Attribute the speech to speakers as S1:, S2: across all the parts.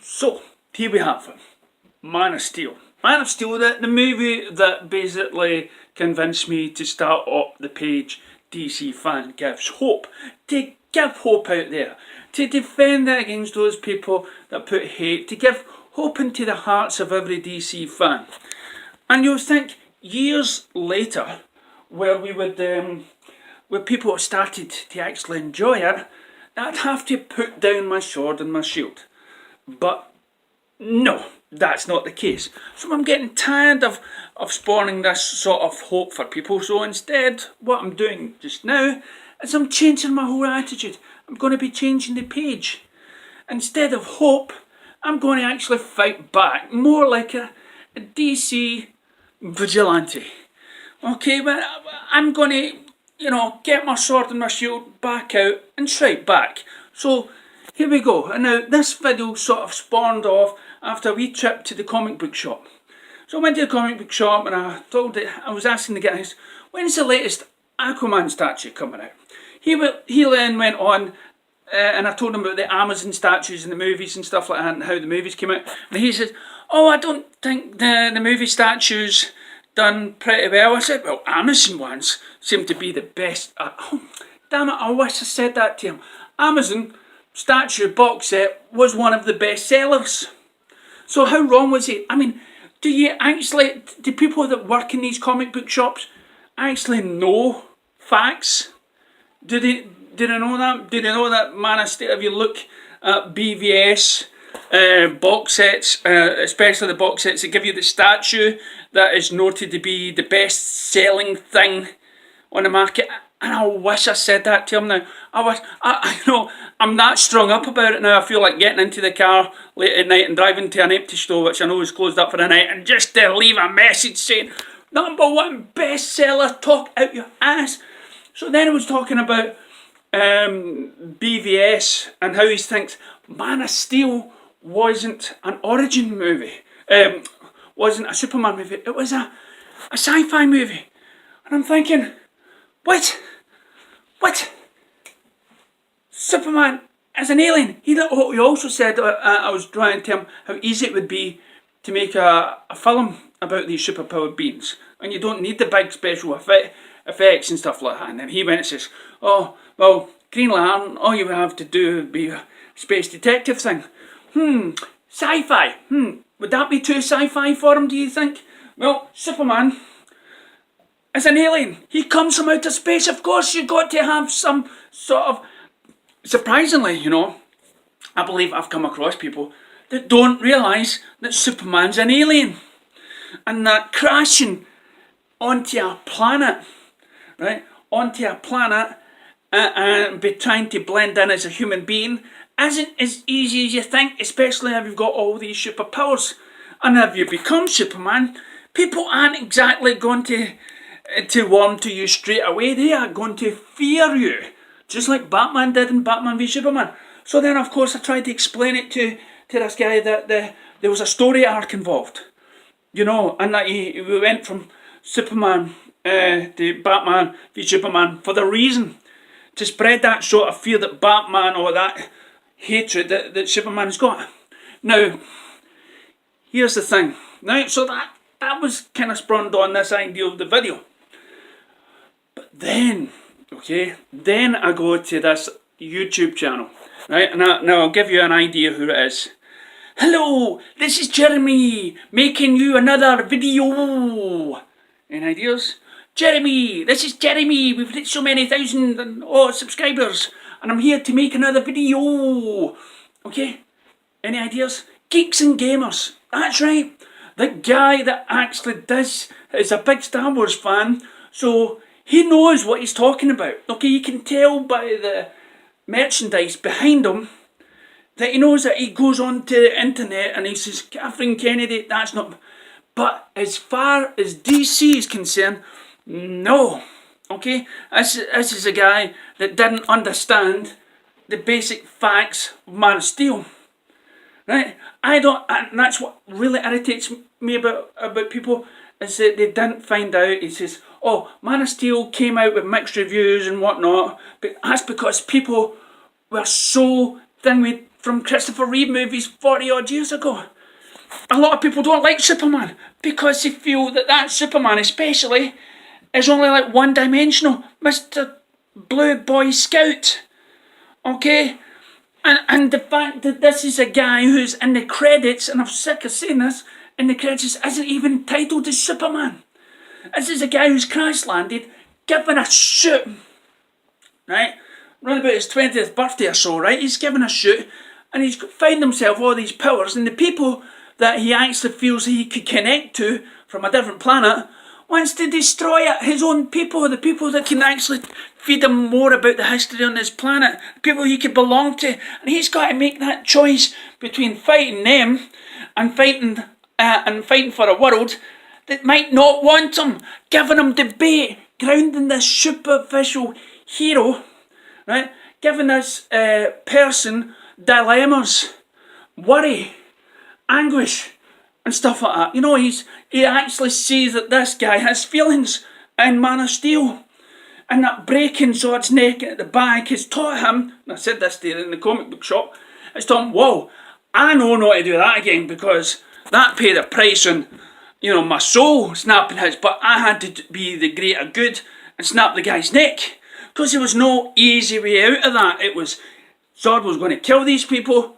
S1: So, here we have it. Man of Steel. Man of Steel, the movie that basically convinced me to start up the page DC Fan Gives Hope. To give hope out there. To defend it against those people that put hate. To give hope into the hearts of every DC fan. And you'll think, years later, where we would, where people started to actually enjoy it, I'd have to put down my sword and my shield. But no, that's not the case. So I'm getting tired of spawning this sort of hope for people. So instead, what I'm doing just now is I'm changing my whole attitude. I'm going to be changing the page. Instead of hope, I'm going to actually fight back. More like a DC vigilante. Okay, but I'm going to, get my sword and my shield back out and strike back. So here we go. And now this video sort of spawned off after a wee trip to the comic book shop. So I went to the comic book shop and I was asking the guys, when's the latest Aquaman statue coming out? He then went on and I told him about the Amazon statues and the movies and stuff like that and how the movies came out. And he said, oh, I don't think the movie statues done pretty well. I said, well, Amazon ones seem to be the best. Oh, damn it, I wish I said that to him. Amazon statue box set was one of the best sellers. So how wrong was he? I mean, do people that work in these comic book shops actually know facts? Do they know that? Do they know that Man of Steel, if you look at BVS box sets, especially the box sets that give you the statue that is noted to be the best selling thing on the market? And I wish I said that to him now. I know, I'm that strung up about it now. I feel like getting into the car late at night and driving to an empty store, which I know is closed up for the night, and just to leave a message saying, #1 bestseller, talk out your ass. So then I was talking about BVS and how he thinks Man of Steel wasn't an origin movie. Wasn't a Superman movie. It was a sci-fi movie. And I'm thinking, what? Superman as an alien? He also said, I was trying to tell him how easy it would be to make a film about these superpowered beings. And you don't need the big special effects and stuff like that. And then he went and says, oh, well, Green Lantern, all you have to do would be a space detective thing. Sci-fi. Would that be too sci-fi for him, do you think? Well, Superman as an alien, he comes from outer space. Of course, you've got to have some sort of... Surprisingly, I believe I've come across people that don't realise that Superman's an alien. And that crashing onto a planet, right? Onto a planet and be trying to blend in as a human being isn't as easy as you think, especially if you've got all these superpowers. And if you become Superman, people aren't exactly going to warm to you straight away. They are going to fear you, just like Batman did in Batman v Superman. So then, of course, I tried to explain it to this guy that there was a story arc involved, and that we went from Superman to Batman v Superman for the reason to spread that sort of fear that Batman, or that hatred that Superman's got. Now, here's the thing. Now, so that was kind of spawned on this idea of the video. But then, then I go to this YouTube channel, right? Now I'll give you an idea who it is. Hello, this is Jeremy, making you another video. Any ideas? Jeremy, this is Jeremy. We've hit so many thousand subscribers, and I'm here to make another video. Okay, any ideas? Geeks and Gamers. That's right. The guy that actually is a big Star Wars fan, so he knows what he's talking about. Okay, you can tell by the merchandise behind him that he knows that he goes onto the internet and he says, Catherine Kennedy, that's not... But as far as DC is concerned, no. Okay, this is a guy that didn't understand the basic facts of Man of Steel. Right? And that's what really irritates me about people, is that they didn't find out. He says, oh, Man of Steel came out with mixed reviews and whatnot, but that's because people were so from Christopher Reeve movies 40 odd years ago. A lot of people don't like Superman because they feel that Superman especially is only like one-dimensional. Mr. Blue Boy Scout. Okay? And the fact that this is a guy who's in the credits, and I'm sick of saying this, in the credits isn't even titled as Superman. This is a guy who's crash landed, given a suit, right? Around about his 20th birthday or so, right? He's given a suit, and he's found himself all these powers, and the people that he actually feels he could connect to from a different planet wants to destroy it. His own people, the people that can actually feed him more about the history on this planet, people he could belong to, and he's got to make that choice between fighting them and fighting for a world that might not want him, giving him debate, grounding this superficial hero, right? Giving this person dilemmas, worry, anguish, and stuff like that. You know, he actually sees that this guy has feelings in Man of Steel. And that breaking Zod's neck at the back has taught him, and I said this there in the comic book shop, it's taught him, whoa, I know not to do that again because that paid a price on, you know, my soul snapping his, but I had to be the greater good and snap the guy's neck. Because there was no easy way out of that. It was, Zod was going to kill these people,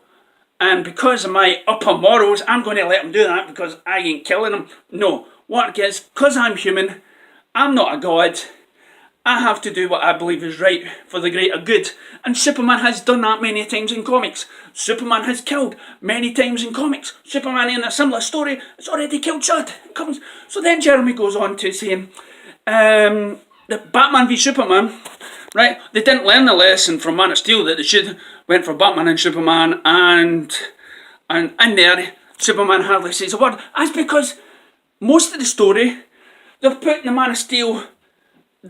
S1: and because of my upper morals, I'm going to let him do that because I ain't killing him. No, what it is, because I'm human, I'm not a god, I have to do what I believe is right for the greater good. And Superman has done that many times in comics. Superman has killed many times in comics. Superman in a similar story has already killed Zod. So then Jeremy goes on to saying, the Batman v Superman, right? They didn't learn the lesson from Man of Steel that they should went for Batman and Superman, and there Superman hardly says a word. That's because most of the story they're putting the Man of Steel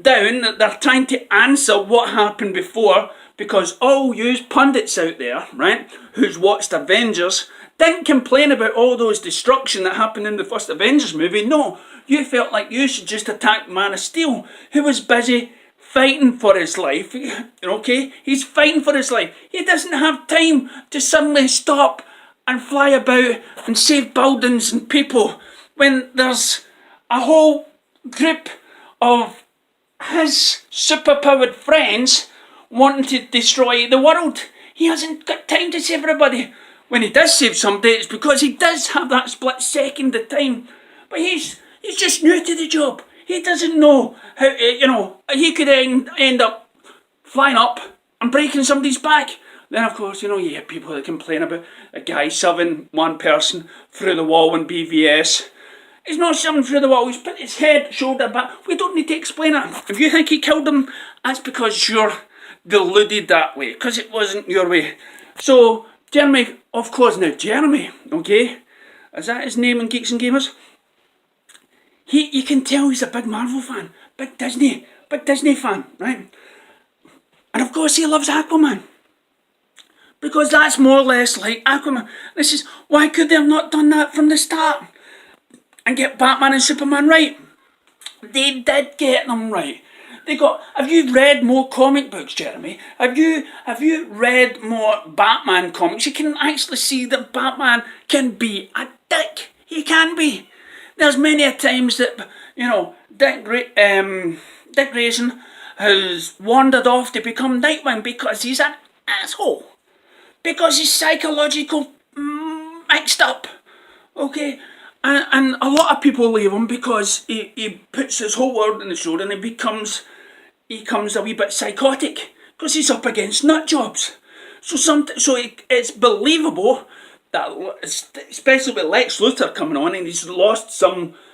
S1: down, that they're trying to answer what happened before, because all you pundits out there, right, who's watched Avengers, didn't complain about all those destruction that happened in the first Avengers movie. No, you felt like you should just attack Man of Steel, who was busy fighting for his life. Okay, he's fighting for his life. He doesn't have time to suddenly stop and fly about and save buildings and people when there's a whole group of his superpowered friends wanting to destroy the world. He hasn't got time to save everybody. When he does save somebody, it's because he does have that split second of time. But he's just new to the job. He doesn't know how, he could end up flying up and breaking somebody's back. Then, of course, you get people that complain about a guy shoving one person through the wall in BVS. He's not shoving through the wall, he's put his head, shoulder back. We don't need to explain it. If you think he killed him, that's because you're deluded that way, because it wasn't your way. So, Jeremy, of course, now Jeremy, okay, is that his name in Geeks and Gamers? You can tell he's a big Marvel fan, big Disney fan, right? And of course he loves Aquaman, because that's more or less like Aquaman. This is, why could they have not done that from the start and get Batman and Superman right? They did get them right. Have you read more comic books, Jeremy? Have you read more Batman comics? You can actually see that Batman can be a dick. He can be. There's many a times that, Dick Grayson has wandered off to become Nightwing because he's an asshole. Because he's psychological mixed up. Okay? And a lot of people leave him because he puts his whole world on the shoulder and he becomes a wee bit psychotic because he's up against nut jobs. So it's believable that, especially with Lex Luthor coming on, and he's lost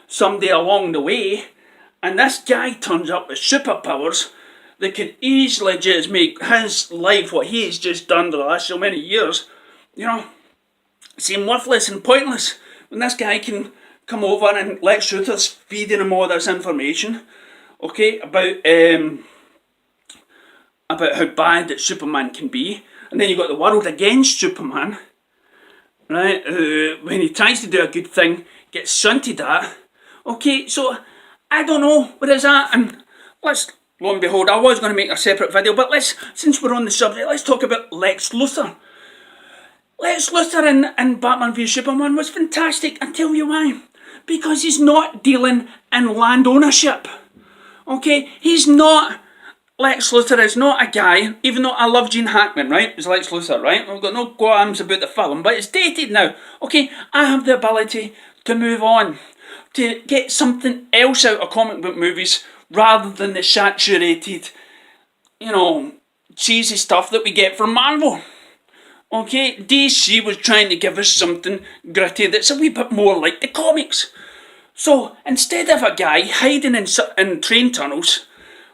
S1: somebody along the way, and this guy turns up with superpowers that could easily just make his life, what he's just done for the last so many years, seem worthless and pointless. When this guy can come over and Lex Luthor's feeding him all this information, okay, about how bad that Superman can be, and then you've got the world against Superman, right, when he tries to do a good thing, gets shunted at. Okay, so I don't know where is that, and lo and behold, I was going to make a separate video, but since we're on the subject, let's talk about Lex Luthor. Lex Luthor in Batman v Superman was fantastic. I tell you why. Because he's not dealing in land ownership. Okay? He's not... Lex Luthor is not a guy, even though I love Gene Hackman, right? He's Lex Luthor, right? I've got no qualms about the film, but it's dated now. Okay? I have the ability to move on, to get something else out of comic book movies rather than the saturated, cheesy stuff that we get from Marvel. Okay, DC was trying to give us something gritty that's a wee bit more like the comics. So instead of a guy hiding in train tunnels,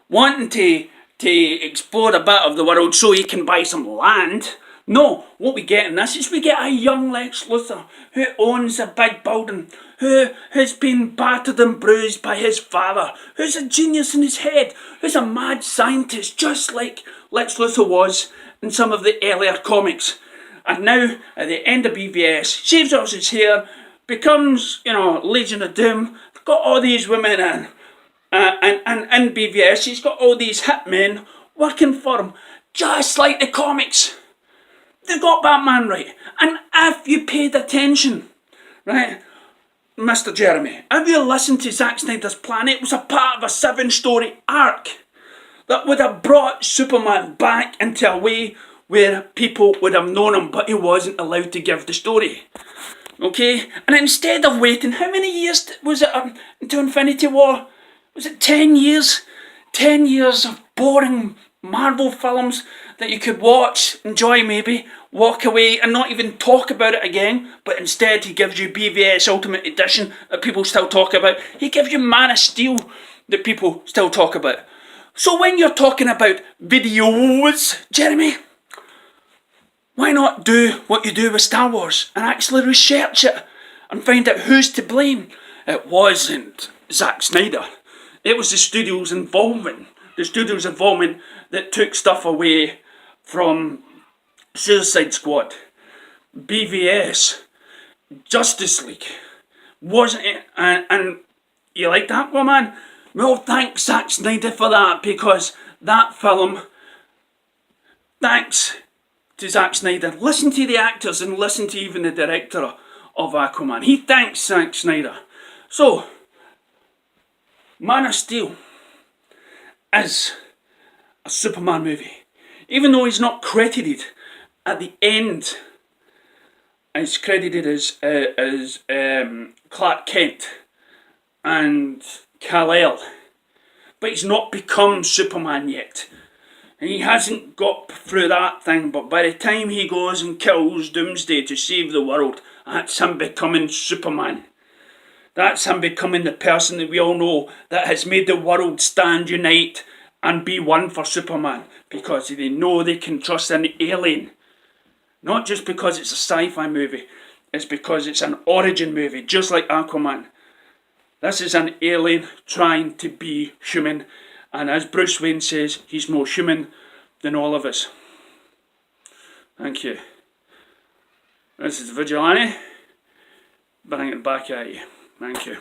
S1: wanting to explore a bit of the world so he can buy some land, no, what we get in this is we get a young Lex Luthor who owns a big building, who has been battered and bruised by his father, who's a genius in his head, who's a mad scientist just like Lex Luthor was in some of the earlier comics. And now, at the end of BVS, shaves off his hair, becomes, Legion of Doom, got all these women in. And BVS, he's got all these hitmen working for him, just like the comics. They got Batman right. And if you paid attention, right, Mr. Jeremy, if you listened to Zack Snyder's plan, it was a part of a 7-story arc that would have brought Superman back into a way where people would have known him, but he wasn't allowed to give the story. Okay? And instead of waiting, how many years was it until Infinity War? Was it 10 years? 10 years of boring Marvel films that you could watch, enjoy maybe, walk away and not even talk about it again, but instead he gives you BVS Ultimate Edition that people still talk about. He gives you Man of Steel that people still talk about. So when you're talking about videos, Jeremy, why not do what you do with Star Wars and actually research it and find out who's to blame? It wasn't Zack Snyder. It was the studio's involvement. The studio's involvement that took stuff away from Suicide Squad, BVS, Justice League. Wasn't it? And you like that one, man? Well, thanks Zack Snyder for that, because that film, thanks to Zack Snyder. Listen to the actors and listen to even the director of Aquaman. He thanks Zack Snyder. So, Man of Steel is a Superman movie. Even though he's not credited at the end, he's credited as Clark Kent and Kal-El. But he's not become Superman yet. And he hasn't got through that thing, but by the time he goes and kills Doomsday to save the world, that's him becoming Superman. That's him becoming the person that we all know that has made the world stand, unite, and be one for Superman. Because they know they can trust an alien. Not just because it's a sci-fi movie, it's because it's an origin movie, just like Aquaman. This is an alien trying to be human. And as Bruce Wayne says, he's more human than all of us. Thank you. This is Vigilante. Bring it back at you. Thank you.